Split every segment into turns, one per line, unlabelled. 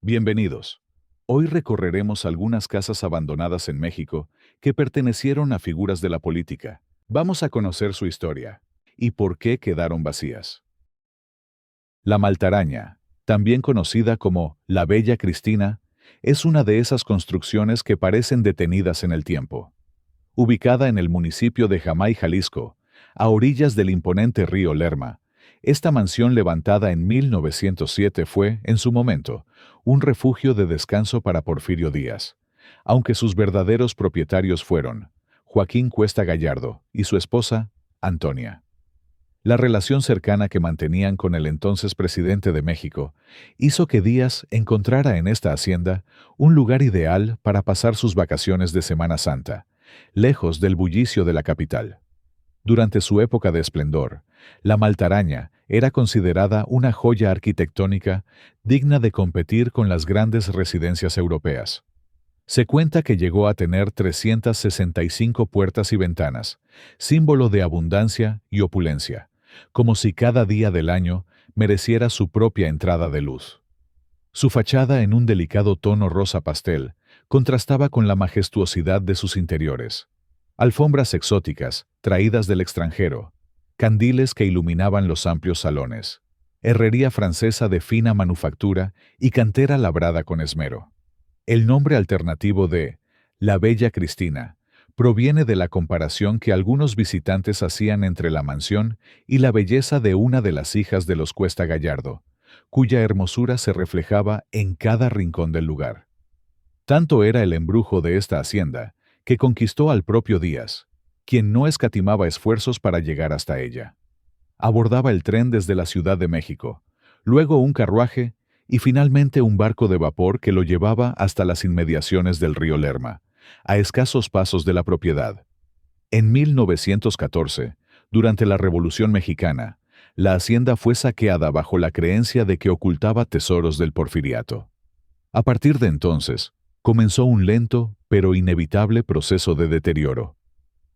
Bienvenidos. Hoy recorreremos algunas casas abandonadas en México que pertenecieron a figuras de la política. Vamos a conocer su historia y por qué quedaron vacías. La Maltaraña, también conocida como la Bella Cristina, es una de esas construcciones que parecen detenidas en el tiempo. Ubicada en el municipio de Jamay, Jalisco, a orillas del imponente río Lerma, esta mansión levantada en 1907 fue, en su momento, un refugio de descanso para Porfirio Díaz, aunque sus verdaderos propietarios fueron Joaquín Cuesta Gallardo y su esposa, Antonia. La relación cercana que mantenían con el entonces presidente de México hizo que Díaz encontrara en esta hacienda un lugar ideal para pasar sus vacaciones de Semana Santa, lejos del bullicio de la capital. Durante su época de esplendor, la Maltaraña era considerada una joya arquitectónica digna de competir con las grandes residencias europeas. Se cuenta que llegó a tener 365 puertas y ventanas, símbolo de abundancia y opulencia, como si cada día del año mereciera su propia entrada de luz. Su fachada en un delicado tono rosa pastel contrastaba con la majestuosidad de sus interiores. Alfombras exóticas, traídas del extranjero, candiles que iluminaban los amplios salones, herrería francesa de fina manufactura y cantera labrada con esmero. El nombre alternativo de La Bella Cristina proviene de la comparación que algunos visitantes hacían entre la mansión y la belleza de una de las hijas de los Cuesta Gallardo, cuya hermosura se reflejaba en cada rincón del lugar. Tanto era el embrujo de esta hacienda, que conquistó al propio Díaz, quien no escatimaba esfuerzos para llegar hasta ella. Abordaba el tren desde la Ciudad de México, luego un carruaje y finalmente un barco de vapor que lo llevaba hasta las inmediaciones del río Lerma, a escasos pasos de la propiedad. En 1914, durante la Revolución Mexicana, la hacienda fue saqueada bajo la creencia de que ocultaba tesoros del porfiriato. A partir de entonces, comenzó un lento pero inevitable proceso de deterioro.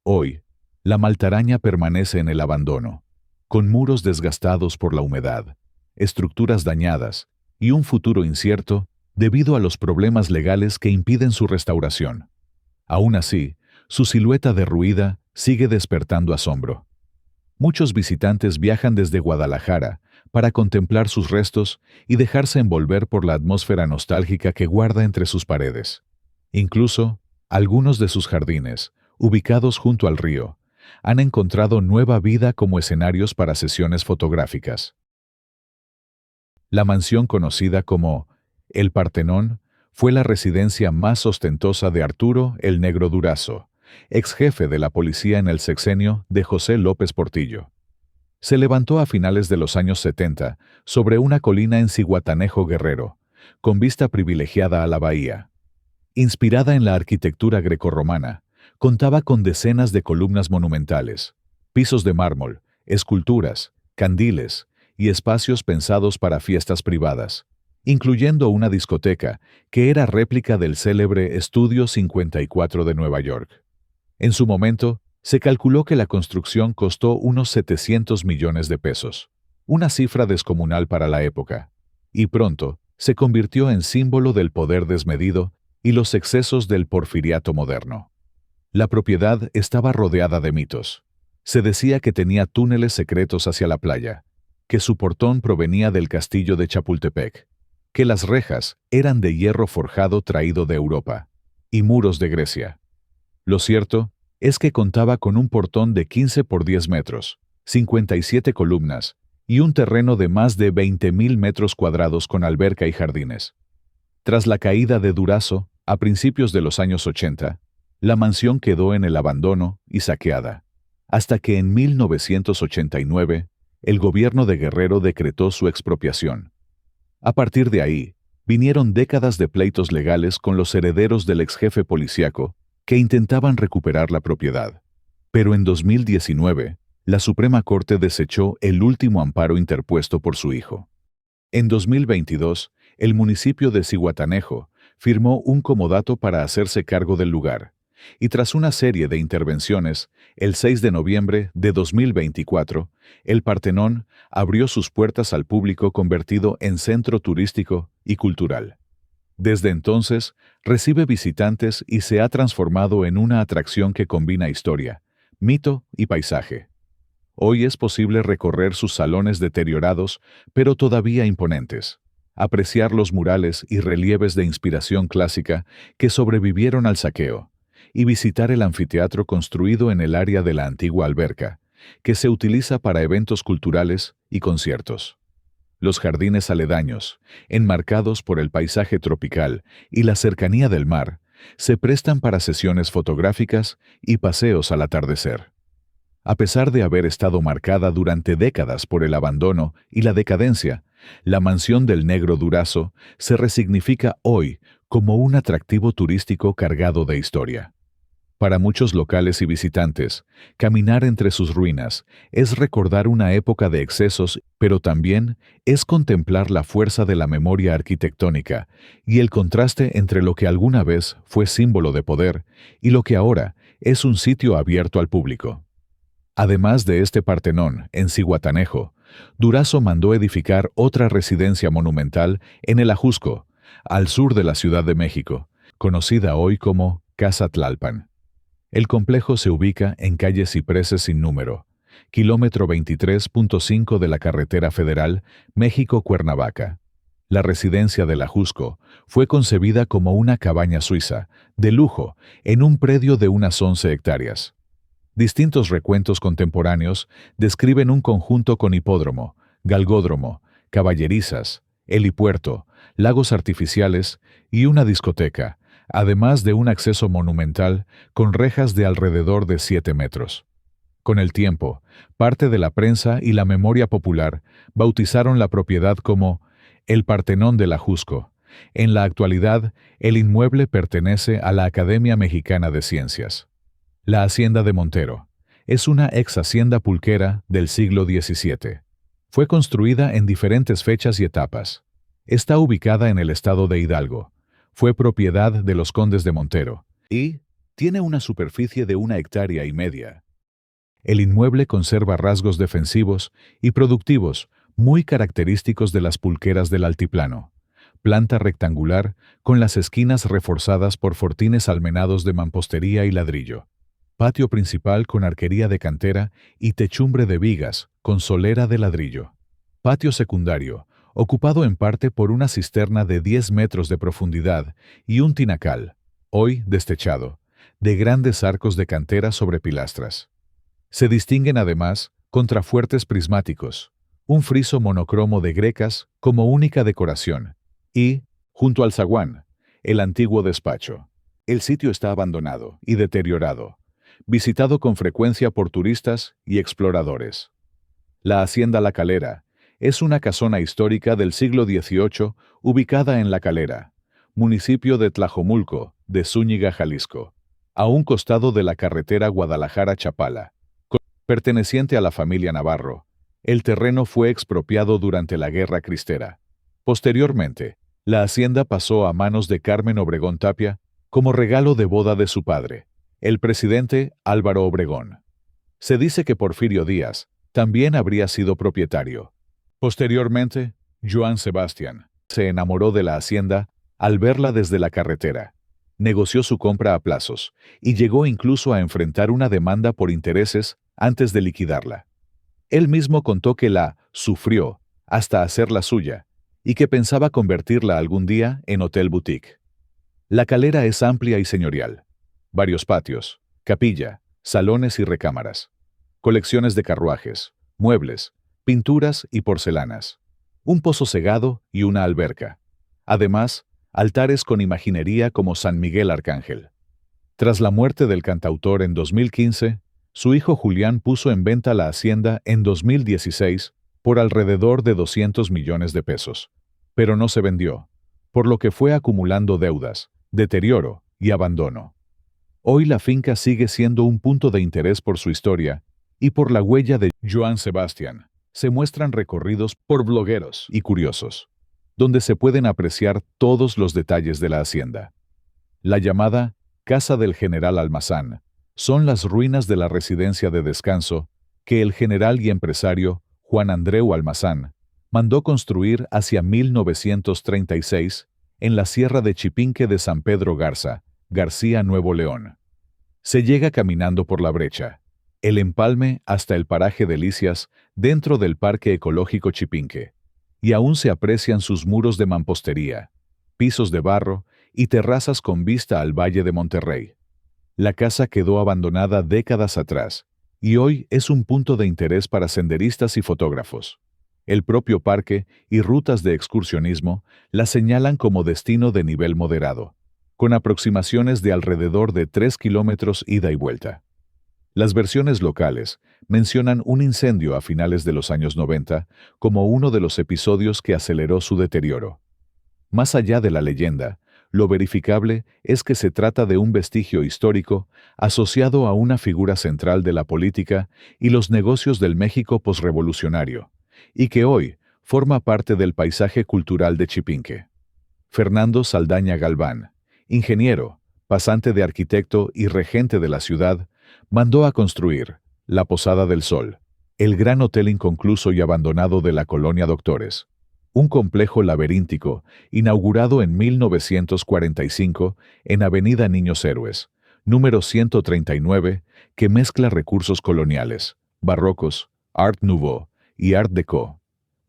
Hoy, la Maltaraña permanece en el abandono, con muros desgastados por la humedad, estructuras dañadas y un futuro incierto debido a los problemas legales que impiden su restauración. Aún así, su silueta derruida sigue despertando asombro. Muchos visitantes viajan desde Guadalajara para contemplar sus restos y dejarse envolver por la atmósfera nostálgica que guarda entre sus paredes. Incluso, algunos de sus jardines, ubicados junto al río, han encontrado nueva vida como escenarios para sesiones fotográficas. La mansión conocida como El Partenón fue la residencia más ostentosa de Arturo el Negro Durazo, ex jefe de la policía en el sexenio de José López Portillo. Se levantó a finales de los años 70 sobre una colina en Zihuatanejo, Guerrero, con vista privilegiada a la bahía. Inspirada en la arquitectura grecorromana, contaba con decenas de columnas monumentales, pisos de mármol, esculturas, candiles y espacios pensados para fiestas privadas, incluyendo una discoteca que era réplica del célebre Estudio 54 de Nueva York. En su momento, se calculó que la construcción costó unos 700 millones de pesos, una cifra descomunal para la época, y pronto se convirtió en símbolo del poder desmedido y los excesos del porfiriato moderno. La propiedad estaba rodeada de mitos. Se decía que tenía túneles secretos hacia la playa, que su portón provenía del castillo de Chapultepec, que las rejas eran de hierro forjado traído de Europa, y muros de Grecia. Lo cierto es que contaba con un portón de 15 por 10 metros, 57 columnas y un terreno de más de 20.000 metros cuadrados con alberca y jardines. Tras la caída de Durazo, a principios de los años 80, la mansión quedó en el abandono y saqueada, hasta que en 1989 el gobierno de Guerrero decretó su expropiación. A partir de ahí, vinieron décadas de pleitos legales con los herederos del exjefe policíaco que intentaban recuperar la propiedad. Pero en 2019, la Suprema Corte desechó el último amparo interpuesto por su hijo. En 2022, el municipio de Zihuatanejo firmó un comodato para hacerse cargo del lugar, y tras una serie de intervenciones, el 6 de noviembre de 2024, el Partenón abrió sus puertas al público convertido en centro turístico y cultural. Desde entonces, recibe visitantes y se ha transformado en una atracción que combina historia, mito y paisaje. Hoy es posible recorrer sus salones deteriorados, pero todavía imponentes, apreciar los murales y relieves de inspiración clásica que sobrevivieron al saqueo, y visitar el anfiteatro construido en el área de la antigua alberca, que se utiliza para eventos culturales y conciertos. Los jardines aledaños, enmarcados por el paisaje tropical y la cercanía del mar, se prestan para sesiones fotográficas y paseos al atardecer. A pesar de haber estado marcada durante décadas por el abandono y la decadencia, la mansión del Negro Durazo se resignifica hoy como un atractivo turístico cargado de historia. Para muchos locales y visitantes, caminar entre sus ruinas es recordar una época de excesos, pero también es contemplar la fuerza de la memoria arquitectónica y el contraste entre lo que alguna vez fue símbolo de poder y lo que ahora es un sitio abierto al público. Además de este Partenón, en Zihuatanejo, Durazo mandó edificar otra residencia monumental en el Ajusco, al sur de la Ciudad de México, conocida hoy como Casa Tlalpan. El complejo se ubica en calle Cipreses sin número, kilómetro 23.5 de la carretera federal México-Cuernavaca. La residencia del Ajusco fue concebida como una cabaña suiza, de lujo, en un predio de unas 11 hectáreas. Distintos recuentos contemporáneos describen un conjunto con hipódromo, galgódromo, caballerizas, helipuerto, lagos artificiales y una discoteca, además de un acceso monumental con rejas de alrededor de 7 metros. Con el tiempo, parte de la prensa y la memoria popular bautizaron la propiedad como el Partenón del Ajusco. En la actualidad, el inmueble pertenece a la Academia Mexicana de Ciencias. La Hacienda de Montero es una ex hacienda pulquera del siglo XVII. Fue construida en diferentes fechas y etapas. Está ubicada en el estado de Hidalgo. Fue propiedad de los condes de Montero y tiene una superficie de 1,5 hectáreas. El inmueble conserva rasgos defensivos y productivos muy característicos de las pulqueras del altiplano. Planta rectangular con las esquinas reforzadas por fortines almenados de mampostería y ladrillo. Patio principal con arquería de cantera y techumbre de vigas con solera de ladrillo. Patio secundario, ocupado en parte por una cisterna de 10 metros de profundidad y un tinacal, hoy destechado, de grandes arcos de cantera sobre pilastras. Se distinguen además contrafuertes prismáticos, un friso monocromo de grecas como única decoración y, junto al zaguán, el antiguo despacho. El sitio está abandonado y deteriorado, visitado con frecuencia por turistas y exploradores. La Hacienda La Calera es una casona histórica del siglo XVIII ubicada en La Calera, municipio de Tlajomulco, de Zúñiga, Jalisco, a un costado de la carretera Guadalajara-Chapala. Perteneciente a la familia Navarro, el terreno fue expropiado durante la Guerra Cristera. Posteriormente, la hacienda pasó a manos de Carmen Obregón Tapia como regalo de boda de su padre, el presidente Álvaro Obregón. Se dice que Porfirio Díaz también habría sido propietario. Posteriormente, Joan Sebastián se enamoró de la hacienda al verla desde la carretera. Negoció su compra a plazos y llegó incluso a enfrentar una demanda por intereses antes de liquidarla. Él mismo contó que la sufrió hasta hacerla suya y que pensaba convertirla algún día en hotel boutique. La Calera es amplia y señorial. Varios patios, capilla, salones y recámaras. Colecciones de carruajes, muebles, pinturas y porcelanas. Un pozo cegado y una alberca. Además, altares con imaginería como San Miguel Arcángel. Tras la muerte del cantautor en 2015, su hijo Julián puso en venta la hacienda en 2016 por alrededor de 200 millones de pesos. Pero no se vendió, por lo que fue acumulando deudas, deterioro y abandono. Hoy la finca sigue siendo un punto de interés por su historia y por la huella de Joan Sebastián. Se muestran recorridos por blogueros y curiosos, donde se pueden apreciar todos los detalles de la hacienda. La llamada Casa del General Almazán son las ruinas de la residencia de descanso que el general y empresario Juan Andreu Almazán mandó construir hacia 1936 en la Sierra de Chipinque de San Pedro Garza, García, Nuevo León. Se llega caminando por la brecha, el empalme hasta el paraje Delicias dentro del Parque Ecológico Chipinque, y aún se aprecian sus muros de mampostería, pisos de barro y terrazas con vista al Valle de Monterrey. La casa quedó abandonada décadas atrás, y hoy es un punto de interés para senderistas y fotógrafos. El propio parque y rutas de excursionismo la señalan como destino de nivel moderado, con aproximaciones de alrededor de 3 kilómetros ida y vuelta. Las versiones locales mencionan un incendio a finales de los años 90 como uno de los episodios que aceleró su deterioro. Más allá de la leyenda, lo verificable es que se trata de un vestigio histórico asociado a una figura central de la política y los negocios del México posrevolucionario, y que hoy forma parte del paisaje cultural de Chipinque. Fernando Saldaña Galván, ingeniero, pasante de arquitecto y regente de la ciudad, mandó a construir la Posada del Sol, el gran hotel inconcluso y abandonado de la colonia Doctores. Un complejo laberíntico inaugurado en 1945 en Avenida Niños Héroes, número 139, que mezcla recursos coloniales, barrocos, Art Nouveau y Art Deco.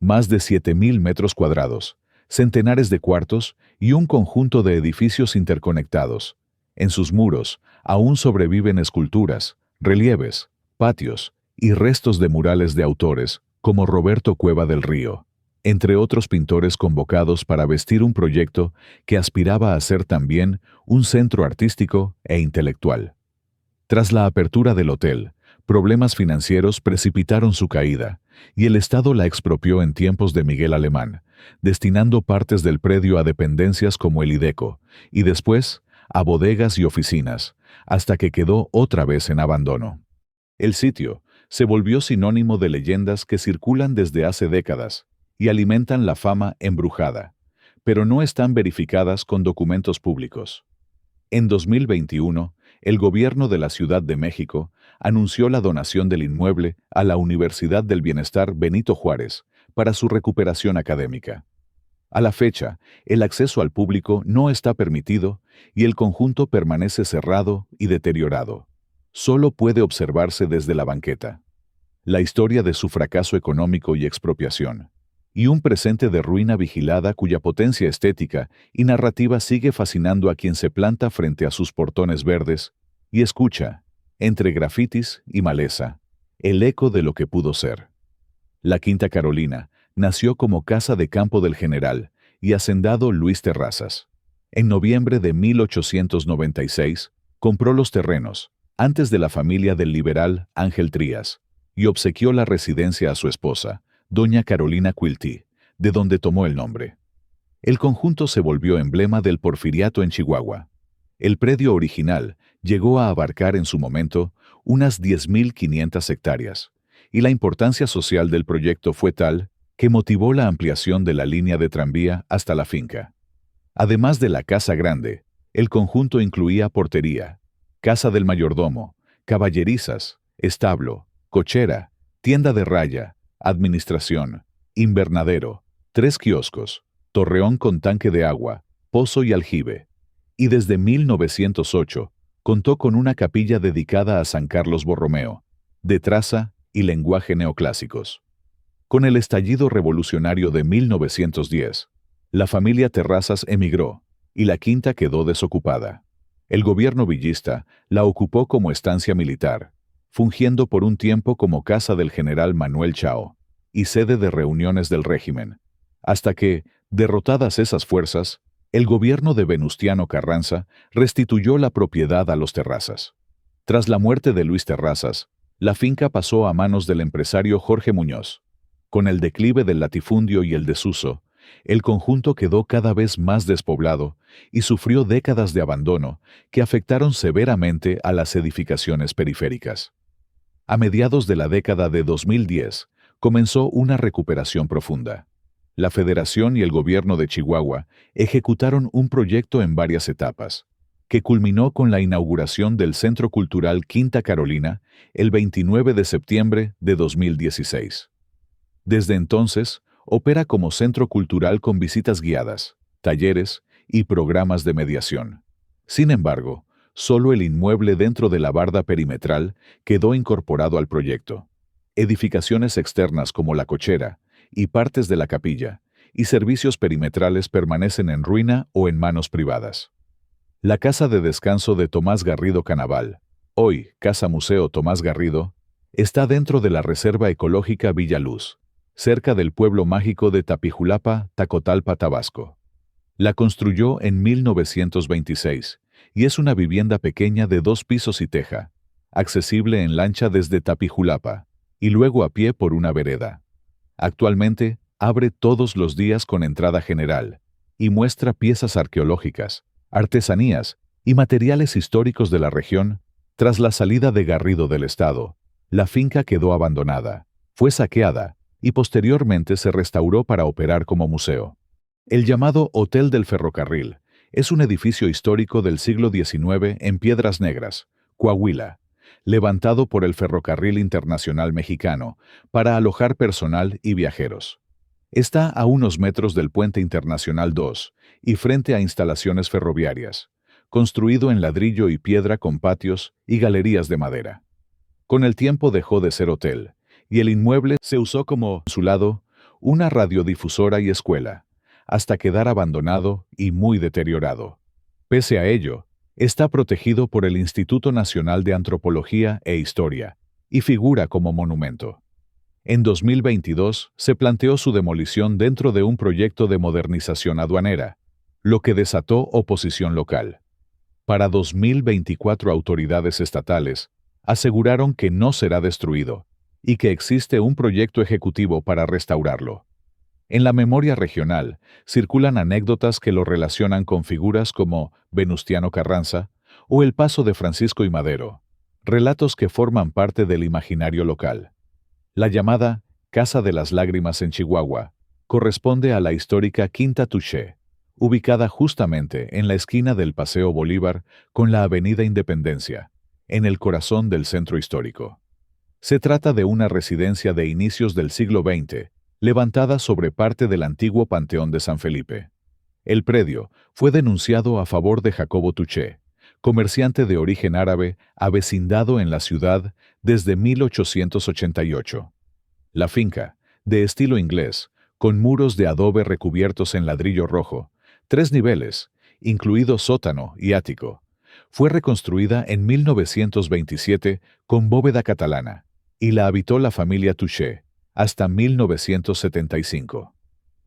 Más de 7.000 metros cuadrados, centenares de cuartos y un conjunto de edificios interconectados. En sus muros aún sobreviven esculturas, relieves, patios y restos de murales de autores como Roberto Cueva del Río, entre otros pintores convocados para vestir un proyecto que aspiraba a ser también un centro artístico e intelectual. Tras la apertura del hotel, problemas financieros precipitaron su caída, y el Estado la expropió en tiempos de Miguel Alemán, destinando partes del predio a dependencias como el IDECO, y después a bodegas y oficinas, hasta que quedó otra vez en abandono. El sitio se volvió sinónimo de leyendas que circulan desde hace décadas y alimentan la fama embrujada, pero no están verificadas con documentos públicos. En 2021, el gobierno de la Ciudad de México anunció la donación del inmueble a la Universidad del Bienestar Benito Juárez para su recuperación académica. A la fecha, el acceso al público no está permitido y el conjunto permanece cerrado y deteriorado. Solo puede observarse desde la banqueta. La historia de su fracaso económico y expropiación, y un presente de ruina vigilada cuya potencia estética y narrativa sigue fascinando a quien se planta frente a sus portones verdes y escucha, entre grafitis y maleza, el eco de lo que pudo ser. La Quinta Carolina nació como casa de campo del general y hacendado Luis Terrazas. En noviembre de 1896, compró los terrenos, antes de la familia del liberal Ángel Trías, y obsequió la residencia a su esposa, doña Carolina Quilty, de donde tomó el nombre. El conjunto se volvió emblema del porfiriato en Chihuahua. El predio original llegó a abarcar en su momento unas 10.500 hectáreas, y la importancia social del proyecto fue tal que motivó la ampliación de la línea de tranvía hasta la finca. Además de la casa grande, el conjunto incluía portería, casa del mayordomo, caballerizas, establo, cochera, tienda de raya, administración, invernadero, 3 kioscos, torreón con tanque de agua, pozo y aljibe. Y desde 1908 contó con una capilla dedicada a San Carlos Borromeo, de traza y lenguaje neoclásicos. Con el estallido revolucionario de 1910, la familia Terrazas emigró y la quinta quedó desocupada. El gobierno villista la ocupó como estancia militar, fungiendo por un tiempo como casa del general Manuel Chao y sede de reuniones del régimen, hasta que, derrotadas esas fuerzas, el gobierno de Venustiano Carranza restituyó la propiedad a los Terrazas. Tras la muerte de Luis Terrazas, la finca pasó a manos del empresario Jorge Muñoz. Con el declive del latifundio y el desuso, el conjunto quedó cada vez más despoblado y sufrió décadas de abandono que afectaron severamente a las edificaciones periféricas. A mediados de la década de 2010, comenzó una recuperación profunda. La Federación y el gobierno de Chihuahua ejecutaron un proyecto en varias etapas, que culminó con la inauguración del Centro Cultural Quinta Carolina el 29 de septiembre de 2016. Desde entonces, opera como centro cultural con visitas guiadas, talleres y programas de mediación. Sin embargo, solo el inmueble dentro de la barda perimetral quedó incorporado al proyecto. Edificaciones externas como la cochera y partes de la capilla y servicios perimetrales permanecen en ruina o en manos privadas. La casa de descanso de Tomás Garrido Canaval, hoy Casa Museo Tomás Garrido, está dentro de la Reserva Ecológica Villa Luz, cerca del pueblo mágico de Tapijulapa, Tacotalpa, Tabasco. La construyó en 1926 y es una vivienda pequeña de 2 pisos y teja, accesible en lancha desde Tapijulapa y luego a pie por una vereda. Actualmente abre todos los días con entrada general y muestra piezas arqueológicas, artesanías y materiales históricos de la región. Tras la salida de Garrido del Estado, la finca quedó abandonada, fue saqueada y posteriormente se restauró para operar como museo. El llamado Hotel del Ferrocarril es un edificio histórico del siglo XIX en Piedras Negras, Coahuila, levantado por el Ferrocarril Internacional Mexicano para alojar personal y viajeros. Está a unos metros del Puente Internacional 2 y frente a instalaciones ferroviarias, construido en ladrillo y piedra con patios y galerías de madera. Con el tiempo dejó de ser hotel, y el inmueble se usó como, a su lado, una radiodifusora y escuela, hasta quedar abandonado y muy deteriorado. Pese a ello, está protegido por el Instituto Nacional de Antropología e Historia, y figura como monumento. En 2022 se planteó su demolición dentro de un proyecto de modernización aduanera, lo que desató oposición local. Para 2024 autoridades estatales aseguraron que no será destruido y que existe un proyecto ejecutivo para restaurarlo. En la memoria regional circulan anécdotas que lo relacionan con figuras como Venustiano Carranza o el paso de Francisco I. Madero, relatos que forman parte del imaginario local. La llamada Casa de las Lágrimas en Chihuahua corresponde a la histórica Quinta Touché, ubicada justamente en la esquina del Paseo Bolívar con la Avenida Independencia, en el corazón del centro histórico. Se trata de una residencia de inicios del siglo XX, levantada sobre parte del antiguo Panteón de San Felipe. El predio fue denunciado a favor de Jacobo Touché, comerciante de origen árabe avecindado en la ciudad desde 1888. La finca, de estilo inglés, con muros de adobe recubiertos en ladrillo rojo, 3 niveles, incluido sótano y ático, fue reconstruida en 1927 con bóveda catalana y la habitó la familia Touché hasta 1975.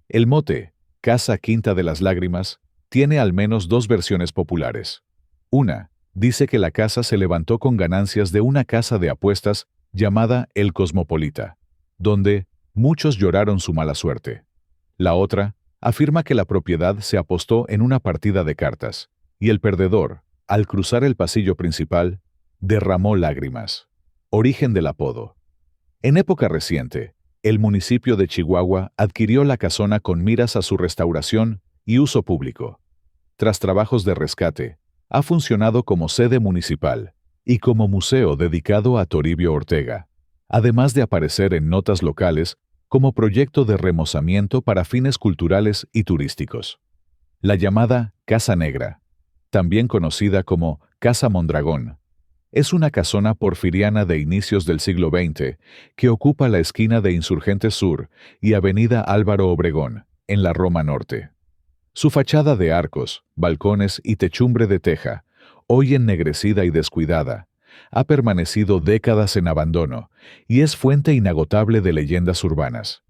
El mote, Casa Quinta de las Lágrimas, tiene al menos 2 versiones populares. Una dice que la casa se levantó con ganancias de una casa de apuestas llamada El Cosmopolita, donde muchos lloraron su mala suerte. La otra afirma que la propiedad se apostó en una partida de cartas, y el perdedor, al cruzar el pasillo principal, derramó lágrimas. Origen del apodo. En época reciente, el municipio de Chihuahua adquirió la casona con miras a su restauración y uso público. Tras trabajos de rescate, ha funcionado como sede municipal y como museo dedicado a Toribio Ortega, además de aparecer en notas locales como proyecto de remozamiento para fines culturales y turísticos. La llamada Casa Negra, también conocida como Casa Mondragón, es una casona porfiriana de inicios del siglo XX que ocupa la esquina de Insurgentes Sur y Avenida Álvaro Obregón, en la Roma Norte. Su fachada de arcos, balcones y techumbre de teja, hoy ennegrecida y descuidada, ha permanecido décadas en abandono y es fuente inagotable de leyendas urbanas.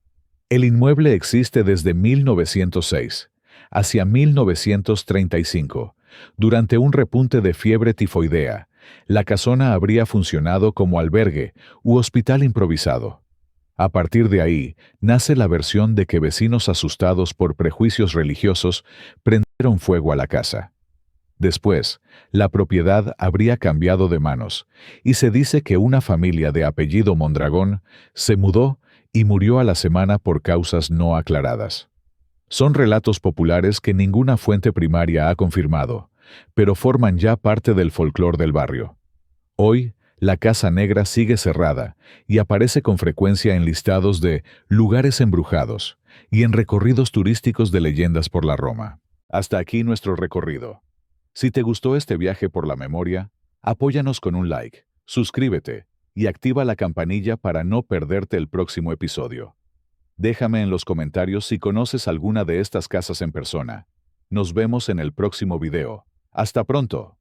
El inmueble existe desde 1906, hacia 1935. Durante un repunte de fiebre tifoidea, la casona habría funcionado como albergue u hospital improvisado. A partir de ahí, nace la versión de que vecinos asustados por prejuicios religiosos prendieron fuego a la casa. Después, la propiedad habría cambiado de manos, y se dice que una familia de apellido Mondragón se mudó y murió a la semana por causas no aclaradas. Son relatos populares que ninguna fuente primaria ha confirmado, pero forman ya parte del folclore del barrio. Hoy, la Casa Negra sigue cerrada y aparece con frecuencia en listados de lugares embrujados y en recorridos turísticos de leyendas por la Roma. Hasta aquí nuestro recorrido. Si te gustó este viaje por la memoria, apóyanos con un like, suscríbete y activa la campanilla para no perderte el próximo episodio. Déjame en los comentarios si conoces alguna de estas casas en persona. Nos vemos en el próximo video. ¡Hasta pronto!